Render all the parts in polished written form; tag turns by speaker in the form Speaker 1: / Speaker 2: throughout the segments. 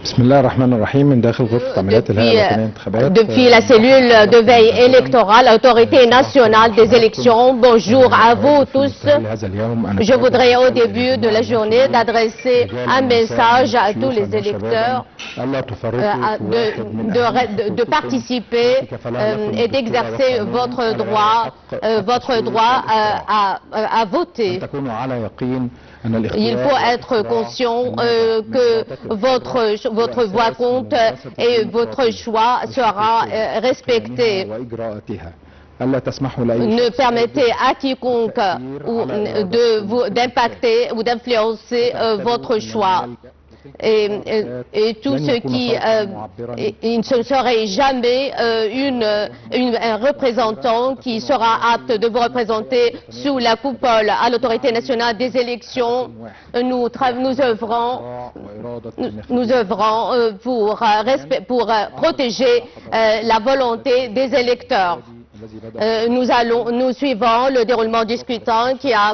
Speaker 1: بسم الله الرحمن الرحيم من داخل غرفة عمليات الهيئة الوطنية للانتخابات.
Speaker 2: Depuis la cellule de veille électorale, Autorité nationale des élections, bonjour à vous tous. Je voudrais au début de la journée d'adresser un message à tous les électeurs de participer et d'exercer votre droit à voter. Il faut être conscient que votre voix compte et votre choix sera respecté. Ne permettez à quiconque d'impacter ou d'influencer votre choix. Et tout ce qui il ne serait jamais un représentant qui sera apte de vous représenter sous la coupole à l'autorité nationale des élections. Nous œuvrons pour protéger la volonté des électeurs. Nous suivons le déroulement du scrutin qui a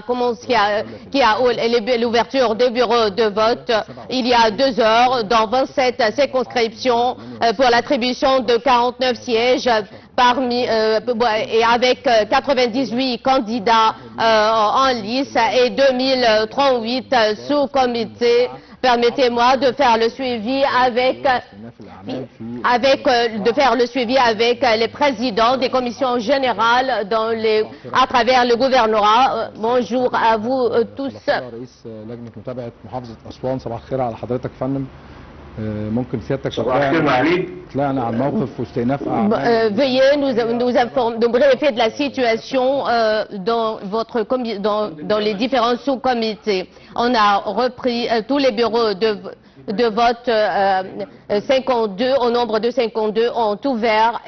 Speaker 2: l'ouverture des bureaux de vote il y a 2 heures dans 27 circonscriptions pour l'attribution de 49 sièges et avec 98 candidats en lice et 2038 sous-comités. Permettez-moi de faire le suivi avec les présidents des commissions générales à travers le gouvernorat. Bonjour à vous tous. Veuillez nous briefer de la situation dans les différents sous-comités. On a repris tous les bureaux de vote 52, au nombre de 52, ont ouvert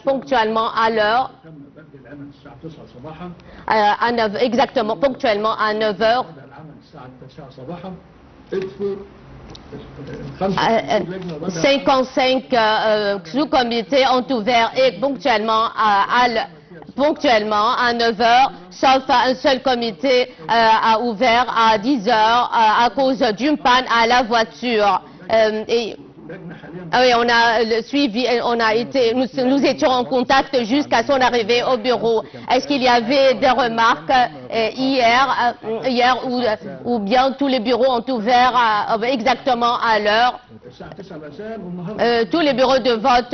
Speaker 2: ponctuellement à l'heure, exactement ponctuellement à 9 heures. 55 sous-comités ont ouvert ponctuellement à 9 heures, sauf un seul comité a ouvert à 10 heures à cause d'une panne à la voiture. Oui, on a suivi, nous étions en contact jusqu'à son arrivée au bureau. Est-ce qu'il y avait des remarques hier ou bien tous les bureaux ont ouvert exactement à l'heure? Tous les bureaux de vote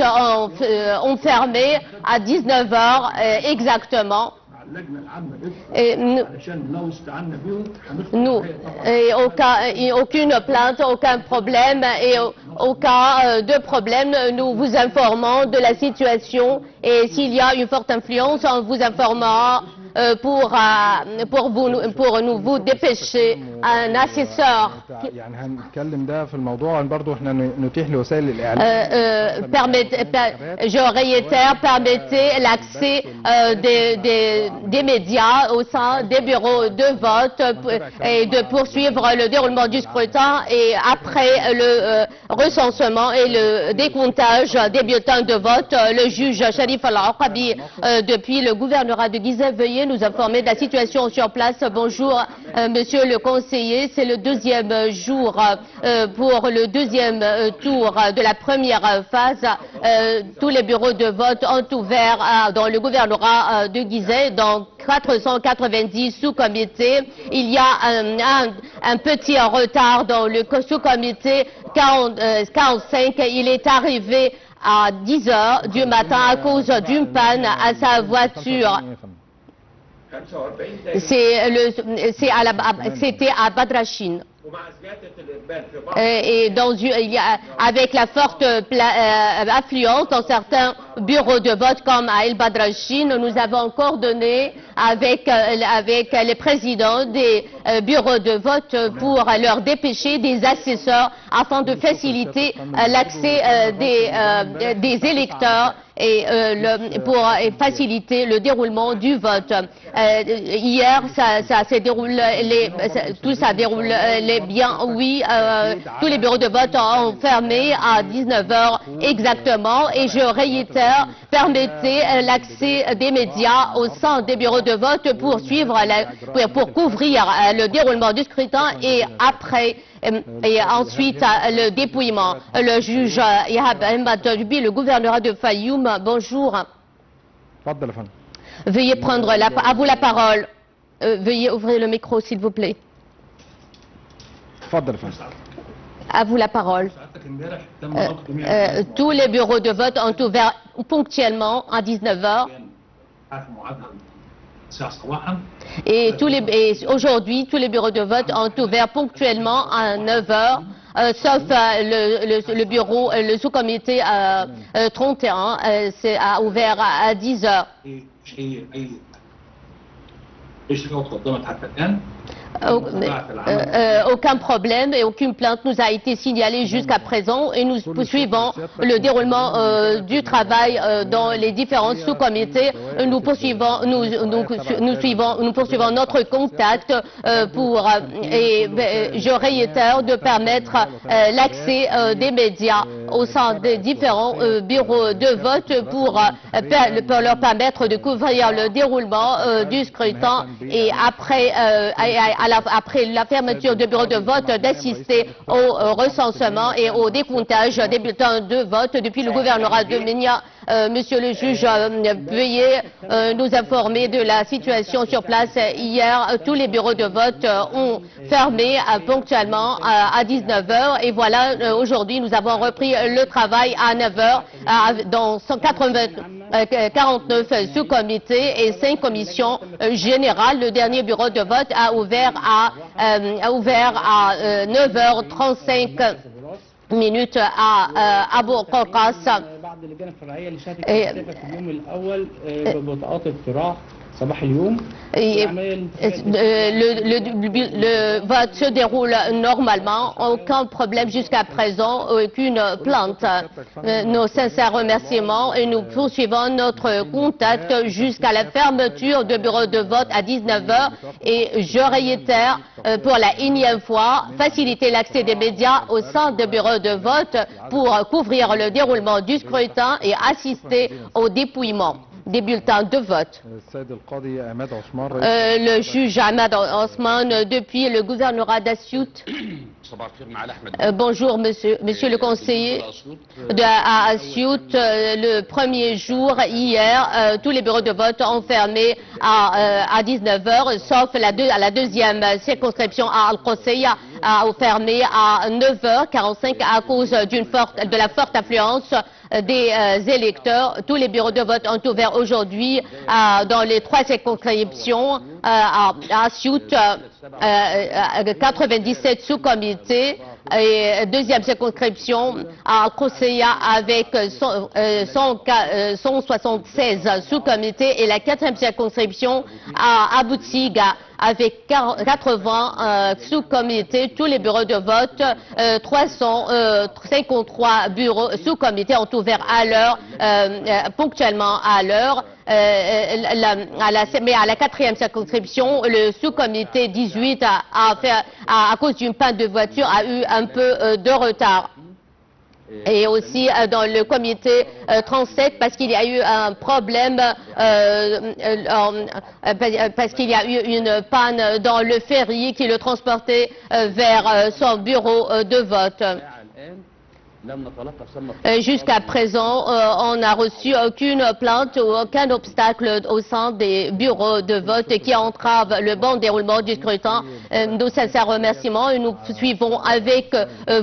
Speaker 2: ont fermé à 19 heures exactement. Aucune plainte, aucun problème, et au cas de problème, nous vous informons de la situation, et s'il y a une forte influence, on vous informera pour vous dépêcher un assesseur. Je réitère, permettez l'accès des médias au sein des bureaux de vote et de poursuivre le déroulement du scrutin, et après le recensement et le décomptage des bulletins de vote, le juge Sharif Al-Aqabi depuis le gouvernorat de Gizeh, veuillez nous informer de la situation sur place. Bonjour, monsieur le conseiller. C'est le 2e jour pour le 2e tour de la première phase. Tous les bureaux de vote ont ouvert dans le gouvernorat de Gizeh, dans 490 sous-comités. Il y a un petit retard dans le sous-comité 45. Il est arrivé à 10 heures du matin à cause d'une panne à sa voiture. C'était à Badrachine. Et avec la forte affluence dans certains bureaux de vote comme à El Badrachine, nous avons coordonné avec les présidents des bureaux de vote pour leur dépêcher des assesseurs afin de faciliter l'accès des électeurs et pour faciliter le déroulement du vote. Hier, tout ça déroule bien, oui, tous les bureaux de vote ont fermé à 19 heures exactement, et je réitère, permettez l'accès des médias au sein des bureaux de vote pour couvrir le déroulement du scrutin, et après et ensuite le dépouillement. Le juge Ihab Ahmed Tajbi, le gouverneur de Fayoum, bonjour.
Speaker 1: اتفضل يا فندم.
Speaker 2: Veuillez prendre à vous la parole. Veuillez ouvrir le micro, s'il vous plaît.
Speaker 1: اتفضل يا فندم.
Speaker 2: À vous la parole. Tous les bureaux de vote ont ouvert ponctuellement à 19h. Et aujourd'hui, tous les bureaux de vote ont ouvert ponctuellement à 9h, sauf le bureau, le sous-comité 31, a ouvert à 10h. Aucun problème et aucune plainte nous a été signalée jusqu'à présent et nous poursuivons le déroulement du travail dans les différents sous-comités. Nous poursuivons notre contact et je réitère de permettre l'accès des médias au sein des différents bureaux de vote pour leur permettre de couvrir le déroulement du scrutin et après la fermeture du bureau de vote, d'assister au recensement et au décomptage des bulletins de vote depuis le gouvernorat de Ménia. Monsieur le juge, veuillez nous informer de la situation sur place. Hier, tous les bureaux de vote ont fermé ponctuellement à 19h et voilà, aujourd'hui, nous avons repris le travail à 9h dans 49 sous-comités et 5 commissions générales. Le dernier bureau de vote a ouvert à 9h35 minutes à Abu Qawqas. Le vote se déroule normalement, aucun problème jusqu'à présent, aucune plainte. Nos sincères remerciements et nous poursuivons notre contact jusqu'à la fermeture du bureau de vote à 19h et je réitère pour la énième fois faciliter l'accès des médias au sein du bureau de vote pour couvrir le déroulement du scrutin et assister au dépouillement des bulletins de vote. Le juge Ahmed Osman, depuis le gouvernorat d'Assiout. Bonjour, monsieur le conseiller à Assiout. Le premier jour, hier, tous les bureaux de vote ont fermé à 19h, sauf à la deuxième circonscription à Al-Qusayya a fermé à 9h45 à cause de la forte affluence des électeurs. Tous les bureaux de vote ont ouvert aujourd'hui dans les 3 circonscriptions à Assiout, 97 sous-comités et deuxième circonscription à Al-Qusayya avec 176 sous-comités et la 4e circonscription à Abu Tsiga avec 80 sous-comités. Tous les bureaux de vote, 353 bureaux sous-comités ont ouvert à l'heure, ponctuellement à l'heure. Mais à la 4e circonscription, le sous-comité 18 à cause d'une panne de voiture a eu un peu de retard. Et aussi dans le comité 37 parce qu'il y a eu un problème, parce qu'il y a eu une panne dans le ferry qui le transportait vers son bureau de vote. Jusqu'à présent, on n'a reçu aucune plainte ou aucun obstacle au sein des bureaux de vote qui entrave le bon déroulement du scrutin. Nos sincères remerciements et nous suivons avec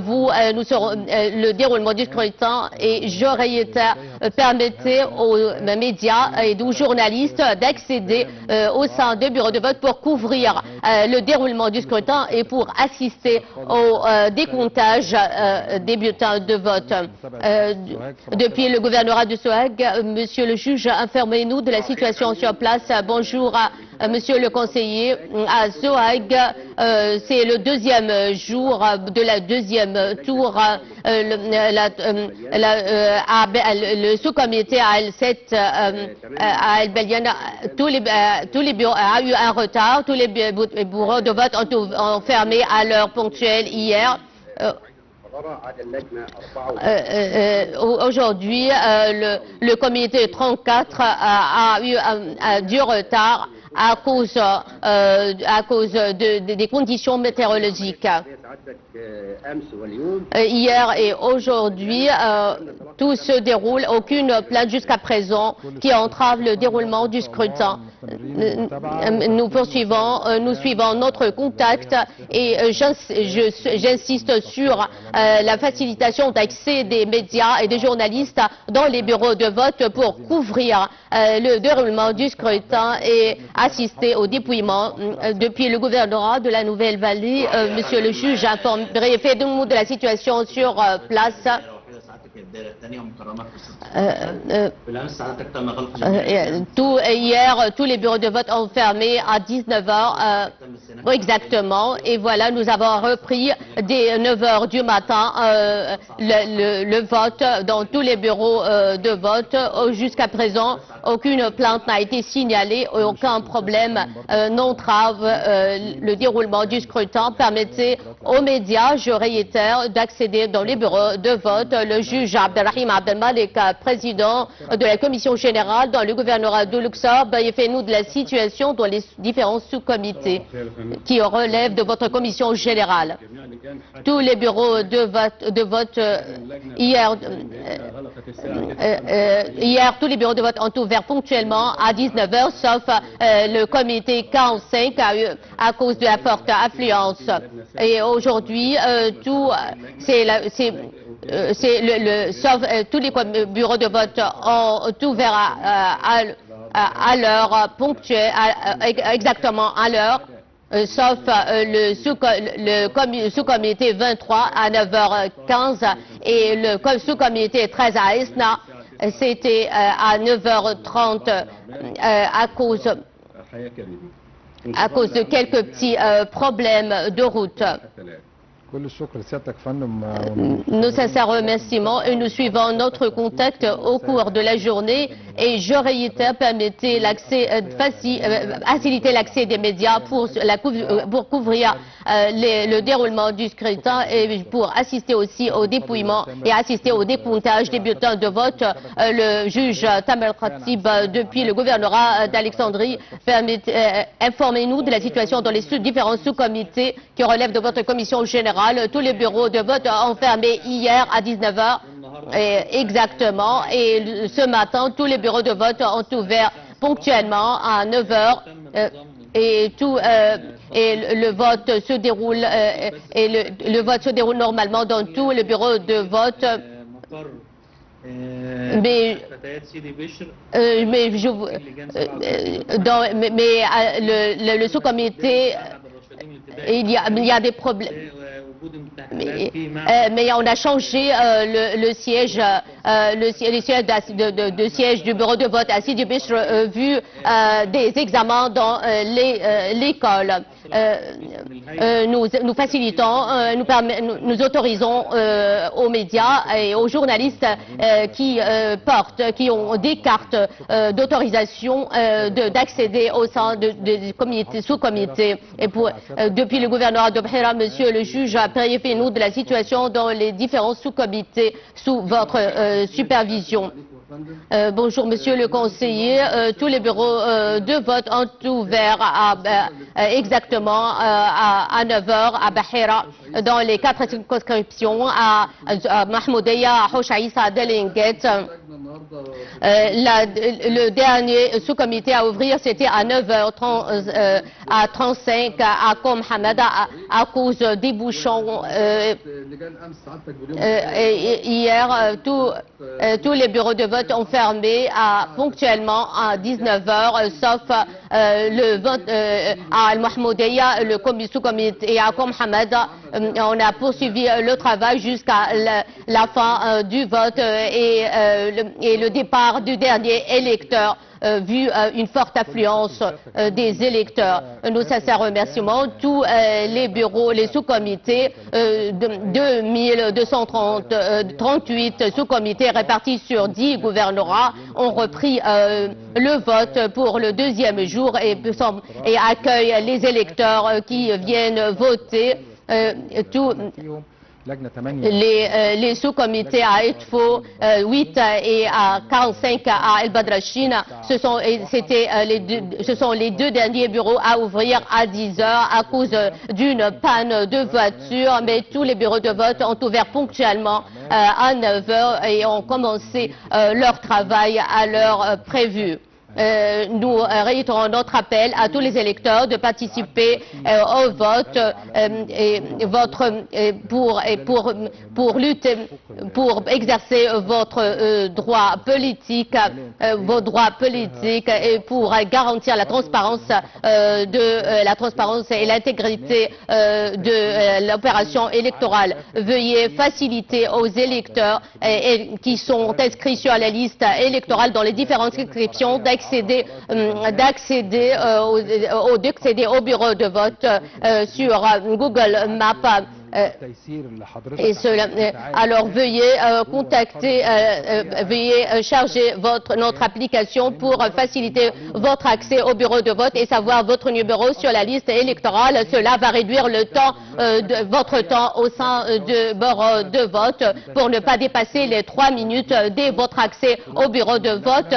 Speaker 2: vous le déroulement du scrutin et je réitère, permettez aux médias et aux journalistes d'accéder au sein des bureaux de vote pour couvrir le déroulement du scrutin et pour assister au décomptage des bulletins de vote. Depuis le gouvernorat de Sohag, monsieur le juge, informez-nous de la situation sur place. Bonjour à monsieur le conseiller. À Sohag, c'est le deuxième jour de la deuxième tour. Le sous-comité à Al-7, à Al-Belian, tous les bureaux a eu un retard. Tous les bureaux de vote ont fermé à l'heure ponctuelle hier. Aujourd'hui, le comité 34 a eu du retard à cause des conditions météorologiques. Hier et aujourd'hui, tout se déroule, aucune plainte jusqu'à présent qui entrave le déroulement du scrutin. Nous suivons notre contact et j'insiste sur la facilitation d'accès des médias et des journalistes dans les bureaux de vote pour couvrir le déroulement du scrutin et assister au dépouillement. Depuis le gouvernorat de la Nouvelle-Vallée, Monsieur le juge a fait de la situation sur place. Hier, tous les bureaux de vote ont fermé à 19h exactement. Et voilà, nous avons repris dès 9h du matin le vote dans tous les bureaux de vote. Jusqu'à présent, aucune plainte n'a été signalée, aucun problème n'entrave le déroulement du scrutin. Permettez aux médias, je réitère, d'accéder dans les bureaux de vote. Le juge Abdelrahim Abdelmalik, président de la commission générale dans le gouvernorat de Luxor, fait-nous de la situation dans les différents sous-comités qui relèvent de votre commission générale. Tous les bureaux de vote hier, tous les bureaux de vote ont ouvert ponctuellement à 19h, sauf le comité 45 à cause de la forte affluence. Et aujourd'hui, sauf tous les bureaux de vote ont ouvert à l'heure ponctuelle, exactement à l'heure, sauf le sous-comité 23 à 9h15 et le sous-comité 13 à Esna, c'était à 9h30 à cause de quelques petits problèmes de route. Nos sincères remerciements et nous suivons notre contact au cours de la journée et je réitère, permettez faciliter l'accès des médias pour couvrir le déroulement du scrutin et pour assister aussi au dépouillement et assister au décomptage des bulletins de vote. Le juge Tamer Khatib, depuis le gouvernorat d'Alexandrie, informez-nous de la situation dans les différents sous-comités qui relèvent de votre commission générale. Tous les bureaux de vote ont fermé hier à 19h exactement et ce matin tous les bureaux de vote ont ouvert ponctuellement à 9h et le vote se déroule le vote se déroule normalement dans tous les bureaux de vote. Mais le sous-comité, il y a des problèmes. Mais on a changé le siège du bureau de vote à Sidi Bishr vu des examens dans l'école. Nous facilitons, nous autorisons aux médias et aux journalistes qui ont des cartes d'autorisation d'accéder au sein des sous-comités. Et depuis le gouvernorat de Bahira, monsieur le juge, prévenez-nous de la situation dans les différents sous-comités sous votre supervision. Bonjour Monsieur le conseiller, tous les bureaux de vote ont ouvert exactement à 9h à Bahira dans les 4 circonscriptions à Mahmoudia, à Houchaïssa, à Delinguet. Le dernier sous-comité à ouvrir c'était à 9h35 à Kom Hamada à cause des bouchons. Hier, tous les bureaux de vote ont fermé ponctuellement à 19h, sauf le vote à Al-Mahmoudia, le sous-comité, et à Kom Hamada. On a poursuivi le travail jusqu'à la fin du vote et le départ du dernier électeur. Vu une forte affluence des électeurs. Nos sincères remerciements. Tous les bureaux, les sous-comités, 2238 sous-comités répartis sur 10 gouvernorats ont repris le vote pour le deuxième jour et accueillent les électeurs qui viennent voter. Les sous-comités à Edfo, 8 et à 45 à El Badrachine, ce sont les deux derniers bureaux à ouvrir à 10 heures à cause d'une panne de voiture, mais tous les bureaux de vote ont ouvert ponctuellement à 9 heures et ont commencé leur travail à l'heure prévue. Nous réitérons notre appel à tous les électeurs de participer au vote pour lutter, pour exercer votre droit politique, vos droits politiques et pour garantir la transparence et l'intégrité de l'opération électorale. Veuillez faciliter aux électeurs qui sont inscrits sur la liste électorale dans les différentes inscriptions d'accéder au bureau de vote sur Google Maps. Alors veuillez veuillez charger notre application pour faciliter votre accès au bureau de vote et savoir votre numéro sur la liste électorale. Cela va réduire le temps votre temps au sein de bureau de vote pour ne pas dépasser les 3 minutes dès votre accès au bureau de vote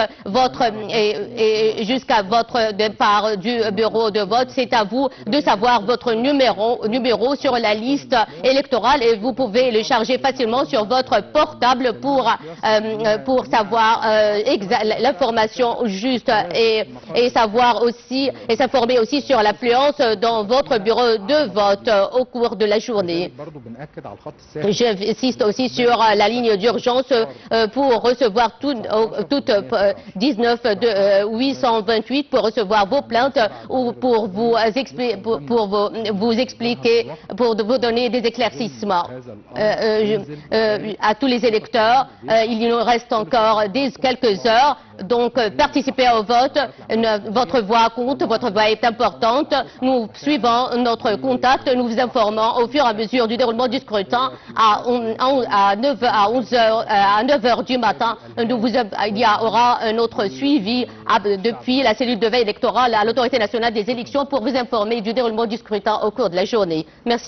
Speaker 2: et jusqu'à votre départ du bureau de vote. C'est à vous de savoir votre numéro sur la liste électorale et vous pouvez le charger facilement sur votre portable pour savoir l'information juste et savoir aussi et s'informer aussi sur l'affluence dans votre bureau de vote au cours de la journée. J'insiste aussi sur la ligne d'urgence pour recevoir toutes 19 828 pour recevoir vos plaintes ou pour vous expliquer, pour vous donner des éclaircissements. À tous les électeurs, il nous reste encore quelques heures, donc participez au vote. Votre voix compte, votre voix est importante. Nous suivons notre contact, nous vous informons au fur et à mesure du déroulement du scrutin à 9 heures du matin. Il y aura un autre suivi depuis la cellule de veille électorale à l'autorité nationale des élections pour vous informer du déroulement du scrutin au cours de la journée. Merci.